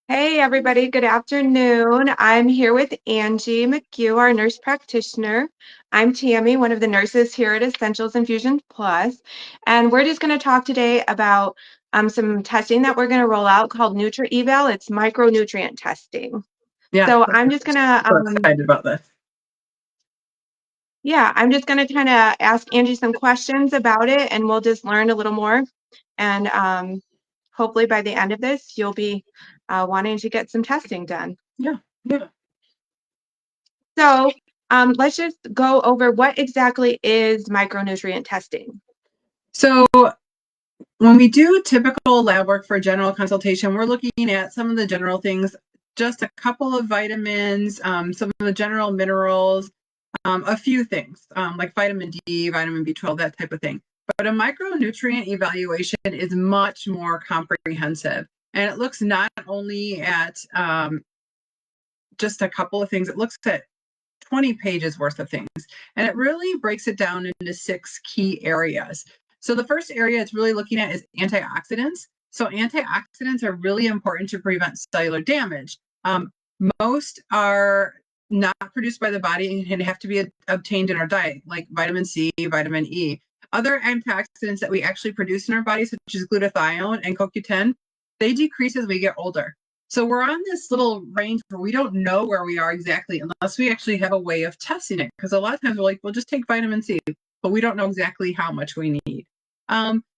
Hey, everybody. Good afternoon. I'm here with Angie McHugh, our nurse practitioner. I'm Tammy, one of the nurses here at Essentials Infusions Plus, and we're just going to talk today about some testing that we're going to roll out called Nutri-Eval. It's micronutrient testing. Yeah, So I'm just going to, so excited about this. yeah, I'm just going to kind of ask Angie some questions about it, and we'll just learn a little more. And hopefully by the end of this, you'll be wanting to get some testing done. Yeah. So let's just go over what exactly is micronutrient testing. So when we do typical lab work for general consultation, we're looking at some of the general things, just a couple of vitamins, some of the general minerals, a few things like vitamin D, vitamin B12, that type of thing. But a micronutrient evaluation is much more comprehensive. And it looks not only at just a couple of things, it looks at 20 pages worth of things. And it really breaks it down into 6 key areas. So the first area it's really looking at is antioxidants. So antioxidants are really important to prevent cellular damage. Most are not produced by the body and have to be obtained in our diet, like vitamin C, vitamin E. Other antioxidants that we actually produce in our body, such as glutathione and CoQ10, they decrease as we get older. So we're on this little range where we don't know where we are exactly unless we actually have a way of testing it. Because a lot of times we're like, well, just take vitamin C, but we don't know exactly how much we need.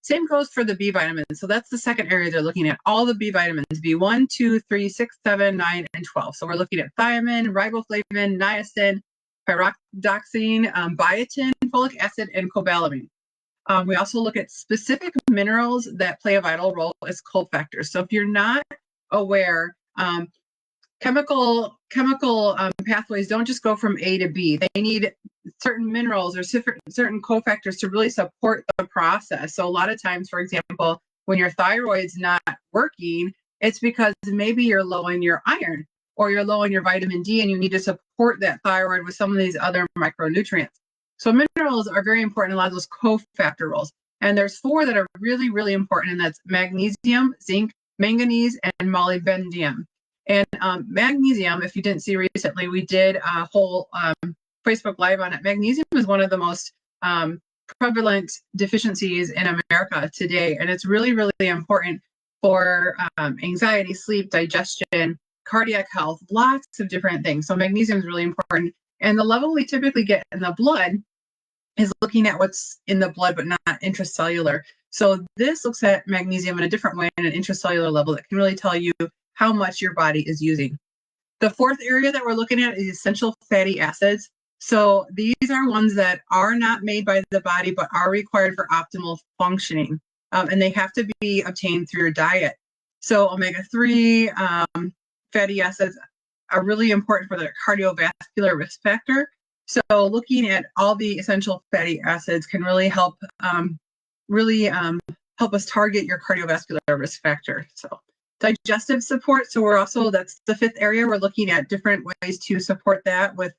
Same goes for the B vitamins. So that's the second area they're looking at. All the B vitamins, B1, 2, 3, 6, 7, 9, and 12. So we're looking at thiamine, riboflavin, niacin, pyridoxine, biotin, folic acid, and cobalamin. We also look at specific minerals that play a vital role as cofactors. So if you're not aware, chemical pathways don't just go from A to B. They need certain minerals or certain cofactors to really support the process. So a lot of times, for example, when your thyroid's not working, it's because maybe you're low in your iron or you're low in your vitamin D and you need to support that thyroid with some of these other micronutrients. So minerals are very important in a lot of those cofactor roles. And there's 4 that are really, really important, and that's magnesium, zinc, manganese, and molybdenum. And magnesium, if you didn't see recently, we did a whole Facebook Live on it. Magnesium is one of the most prevalent deficiencies in America today, and it's really, really important for anxiety, sleep, digestion, cardiac health, lots of different things. So magnesium is really important. And the level we typically get in the blood is looking at what's in the blood, but not intracellular. So this looks at magnesium in a different way, in an intracellular level that can really tell you how much your body is using. The 4th area that we're looking at is essential fatty acids. So these are ones that are not made by the body, but are required for optimal functioning. And they have to be obtained through your diet. So omega-3 fatty acids are really important for the cardiovascular risk factor. So looking at all the essential fatty acids can really help help us target your cardiovascular risk factor. So digestive support. So that's the 5th area. We're looking at different ways to support that with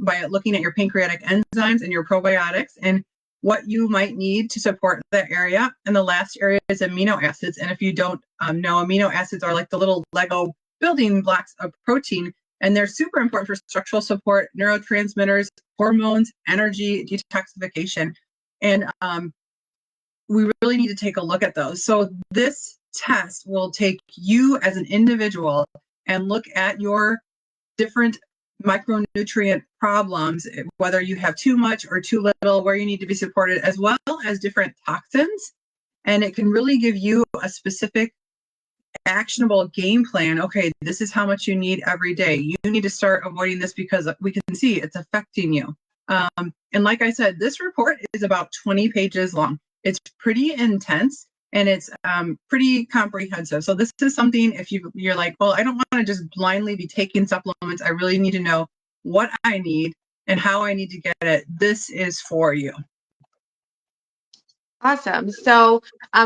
by looking at your pancreatic enzymes and your probiotics and what you might need to support that area. And the last area is amino acids. And if you don't know, amino acids are like the little Lego building blocks of protein, and they're super important for structural support, neurotransmitters, hormones, energy, detoxification. And we really need to take a look at those. So this test will take you as an individual and look at your different micronutrient problems, whether you have too much or too little, where you need to be supported, as well as different toxins. And it can really give you a specific actionable game plan. Okay, this is how much you need every day. You need to start avoiding this because we can see it's affecting you. And like I said, this report is about 20 pages long. It's pretty intense and it's pretty comprehensive. So this is something, if you're like, well, I don't want to just blindly be taking supplements. I really need to know what I need and how I need to get it. This is for you. Awesome. So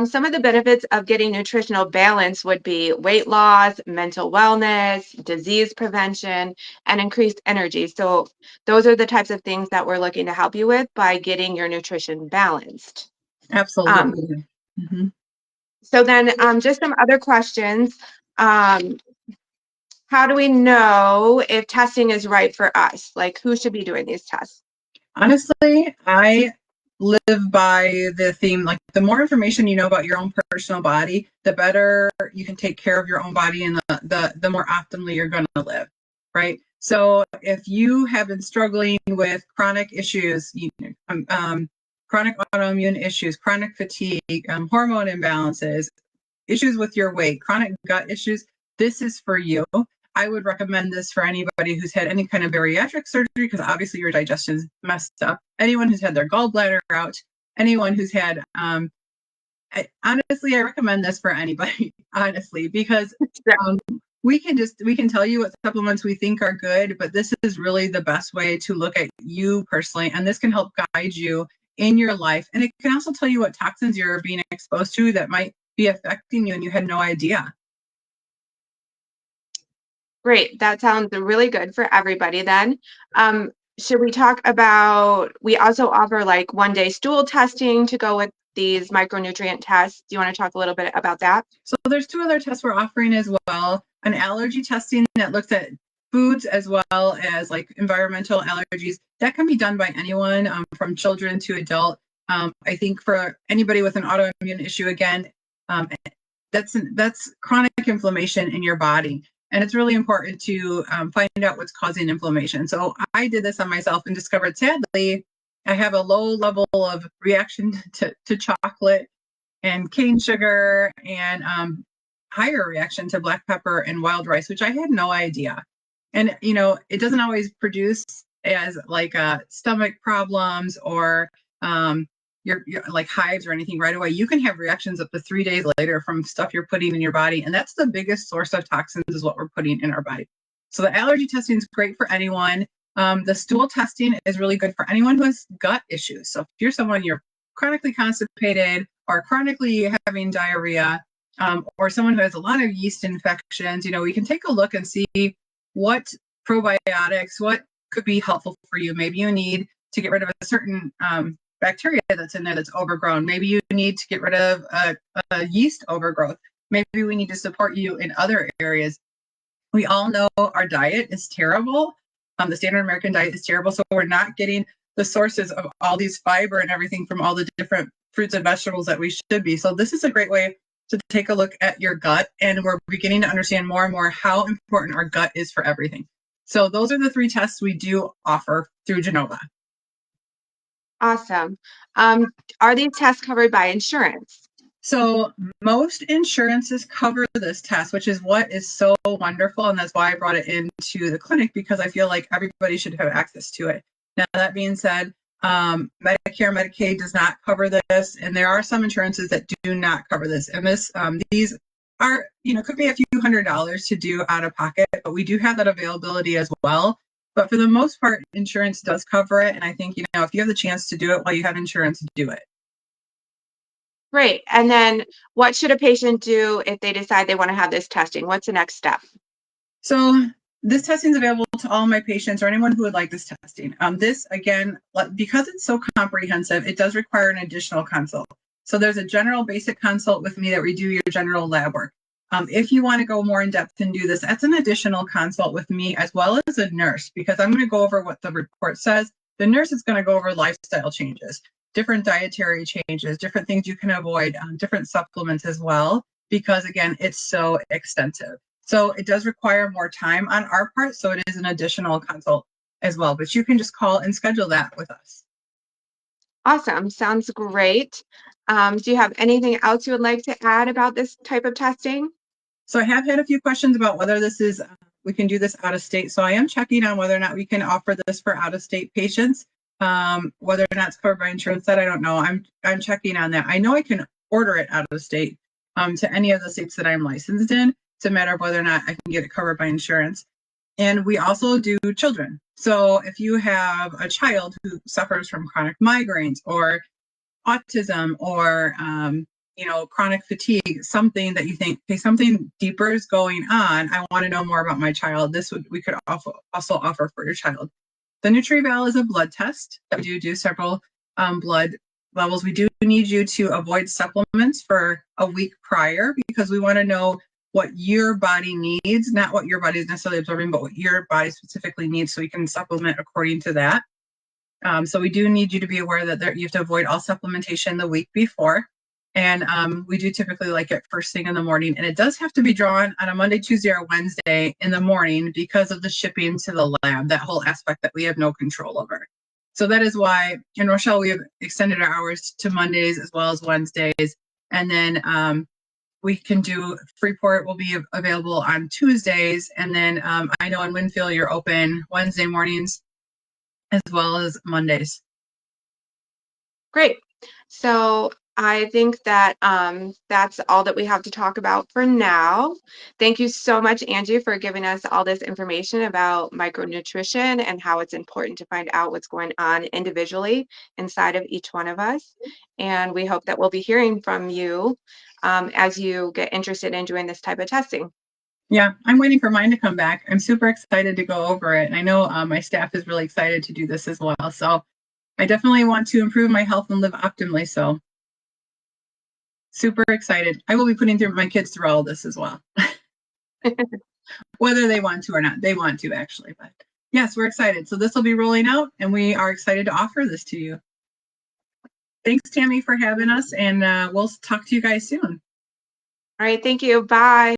some of the benefits of getting nutritional balance would be weight loss, mental wellness, disease prevention, and increased energy. So those are the types of things that we're looking to help you with by getting your nutrition balanced. Absolutely. So then just some other questions. how do we know if testing is right for us? Like, who should be doing these tests? Honestly, I live by the theme, like the more information you know about your own personal body, the better you can take care of your own body and the more optimally you're going to live, right? So if you have been struggling with chronic issues, chronic autoimmune issues, chronic fatigue, hormone imbalances, issues with your weight, chronic gut issues, this is for you. I would recommend this for anybody who's had any kind of bariatric surgery, because obviously your digestion is messed up. Anyone who's had their gallbladder out, anyone who's had, honestly, I recommend this for anybody, honestly, because we can tell you what supplements we think are good, but this is really the best way to look at you personally, and this can help guide you in your life. And it can also tell you what toxins you're being exposed to that might be affecting you and you had no idea. Great. That sounds really good for everybody then. Um, should we talk about, we also offer like 1-day stool testing to go with these micronutrient tests. Do you want to talk a little bit about that? So there's 2 other tests we're offering as well. An allergy testing that looks at foods as well as like environmental allergies. That can be done by anyone, from children to adult. I think for anybody with an autoimmune issue, again, that's chronic inflammation in your body. And it's really important to find out what's causing inflammation. So I did this on myself and discovered, sadly, I have a low level of reaction to chocolate and cane sugar, and higher reaction to black pepper and wild rice, which I had no idea. And it doesn't always produce as like stomach problems or your like hives or anything right away. You can have reactions up to 3 days later from stuff you're putting in your body, and that's the biggest source of toxins is what we're putting in our body. So the allergy testing is great for anyone. The stool testing is really good for anyone who has gut issues. So if you're someone you're chronically constipated or chronically having diarrhea, or someone who has a lot of yeast infections, we can take a look and see what probiotics, what could be helpful for you. Maybe you need to get rid of a certain bacteria that's in there that's overgrown. Maybe you need to get rid of a yeast overgrowth. Maybe we need to support you in other areas. We all know our diet is terrible. The standard American diet is terrible. So we're not getting the sources of all these fiber and everything from all the different fruits and vegetables that we should be. So this is a great way to take a look at your gut. And we're beginning to understand more and more how important our gut is for everything. So those are the 3 tests we do offer through Genova. Awesome. Are these tests covered by insurance? So most insurances cover this test, which is what is so wonderful. And that's why I brought it into the clinic, because I feel like everybody should have access to it. Now, that being said, Medicare, Medicaid does not cover this. And there are some insurances that do not cover this. And these are, could be a few $100s to do out of pocket, but we do have that availability as well. But for the most part, insurance does cover it. And I think, if you have the chance to do it while you have insurance, do it. Great. And then what should a patient do if they decide they want to have this testing? What's the next step? So this testing is available to all my patients or anyone who would like this testing. This, again, because it's so comprehensive, it does require an additional consult. So there's a general basic consult with me that we do your general lab work. If you want to go more in depth and do this, that's an additional consult with me as well as a nurse, because I'm going to go over what the report says. The nurse is going to go over lifestyle changes, different dietary changes, different things you can avoid, different supplements as well, because again, it's so extensive. So it does require more time on our part. So it is an additional consult as well, but you can just call and schedule that with us. Awesome. Sounds great. Do you have anything else you would like to add about this type of testing? So I have had a few questions about whether we can do this out of state. So I am checking on whether or not we can offer this for out of state patients. Whether or not it's covered by insurance, that I don't know. I'm checking on that. I know I can order it out of state to any of the states that I'm licensed in. It's a matter of whether or not I can get it covered by insurance. And we also do children. So if you have a child who suffers from chronic migraines or autism or chronic fatigue, something that you think, okay, something deeper is going on, I want to know more about my child, we could also offer for your child. The NutriVal is a blood test. We do several blood levels. We do need you to avoid supplements for a week prior, because we want to know what your body needs, not what your body is necessarily absorbing, but what your body specifically needs, so we can supplement according to that. So we do need you to be aware that you have to avoid all supplementation the week before. And we do typically like it first thing in the morning. And it does have to be drawn on a Monday, Tuesday, or Wednesday in the morning because of the shipping to the lab, that whole aspect that we have no control over. So that is why in Rochelle, we have extended our hours to Mondays as well as Wednesdays. And then we can do Freeport will be available on Tuesdays. And then I know in Winfield, you're open Wednesday mornings as well as Mondays. Great. So I think that that's all that we have to talk about for now. Thank you so much, Angie, for giving us all this information about micronutrition and how it's important to find out what's going on individually inside of each one of us. And we hope that we'll be hearing from you as you get interested in doing this type of testing. Yeah, I'm waiting for mine to come back. I'm super excited to go over it. And I know my staff is really excited to do this as well. So I definitely want to improve my health and live optimally. So super excited. I will be putting through my kids through all this as well. Whether they want to or not. They want to, actually. But yes, we're excited. So this will be rolling out, and we are excited to offer this to you. Thanks, Tammy, for having us, and we'll talk to you guys soon. All right. Thank you. Bye.